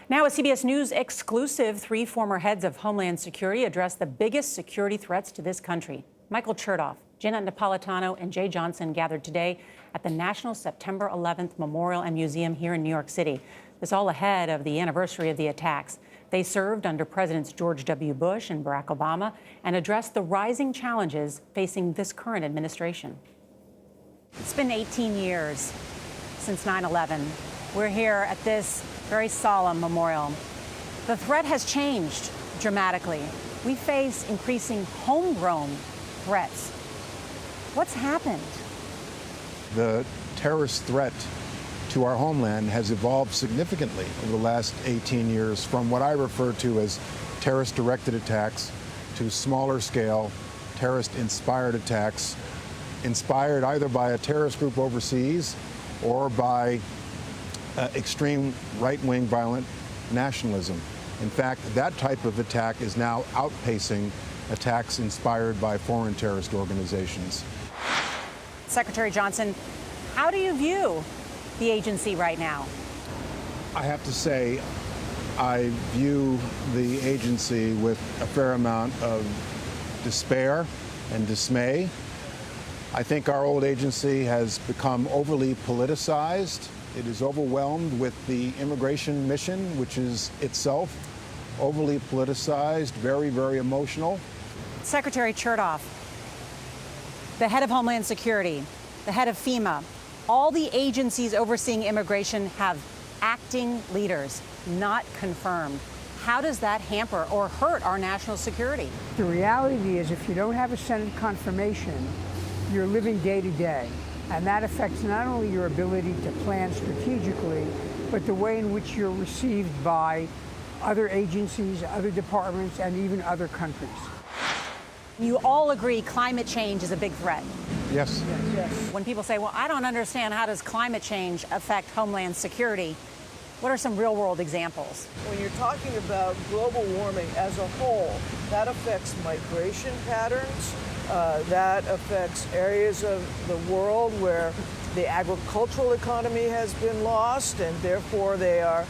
Now, a CBS News exclusive, 3 former heads of Homeland Security addressed the biggest security threats to this country. Michael Chertoff, Jenna Napolitano, and Jay Johnson gathered today at the National September 11th Memorial and Museum here in New York City. This all ahead of the anniversary of the attacks. They served under Presidents George W. Bush and Barack Obama and addressed the rising challenges facing this current administration. It's been 18 years since 9/11. We're here at this very solemn memorial. The threat has changed dramatically. We face increasing homegrown threats. What's happened? The terrorist threat to our homeland has evolved significantly over the last 18 years from what I refer to as terrorist-directed attacks to smaller scale terrorist-inspired attacks, inspired either by a terrorist group overseas or by extreme right-wing violent nationalism. In fact, that type of attack is now outpacing attacks inspired by foreign terrorist organizations. Secretary Johnson, how do you view the agency right now? I have to say, I view the agency with a fair amount of despair and dismay. I think our old agency has become overly politicized. It is overwhelmed with the immigration mission, which is itself overly politicized, very, very emotional. Secretary Chertoff, the head of Homeland Security, the head of FEMA, all the agencies overseeing immigration have acting leaders, not confirmed. How does that hamper or hurt our national security? The reality is, if you don't have a Senate confirmation, you're living day to day. And that affects not only your ability to plan strategically, but the way in which you're received by other agencies, other departments, and even other countries. You all agree climate change is a big threat. Yes. Yes. When people say, well, I don't understand, how does climate change affect Homeland Security? What are some real-world examples? When you're talking about global warming as a whole, that affects migration patterns. That affects areas of the world where the agricultural economy has been lost, and therefore they are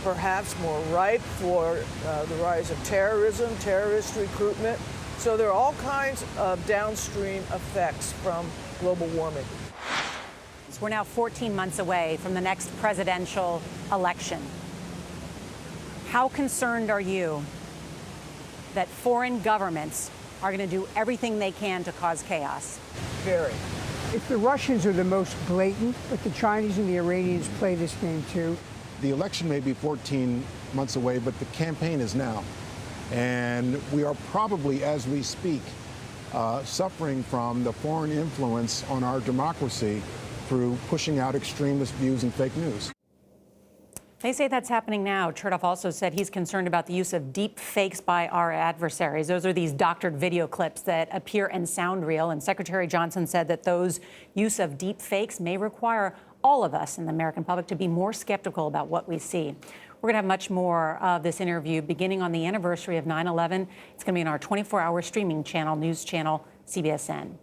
perhaps more ripe for the rise of terrorism, terrorist recruitment. So there are all kinds of downstream effects from global warming. We're now 14 months away from the next presidential election. How concerned are you that foreign governments are going to do everything they can to cause chaos? Very. If the Russians are the most blatant, but the Chinese and the Iranians play this game too. The election may be 14 months away, but the campaign is now. And we are probably, as we speak, suffering from the foreign influence on our democracy through pushing out extremist views and fake news. They say that's happening now. Chertoff also said he's concerned about the use of deep fakes by our adversaries. Those are these doctored video clips that appear and sound real. And Secretary Johnson said that those use of deep fakes may require all of us in the American public to be more skeptical about what we see. We're going to have much more of this interview beginning on the anniversary of 9/11. It's going to be on our 24-hour streaming channel, news channel, CBSN.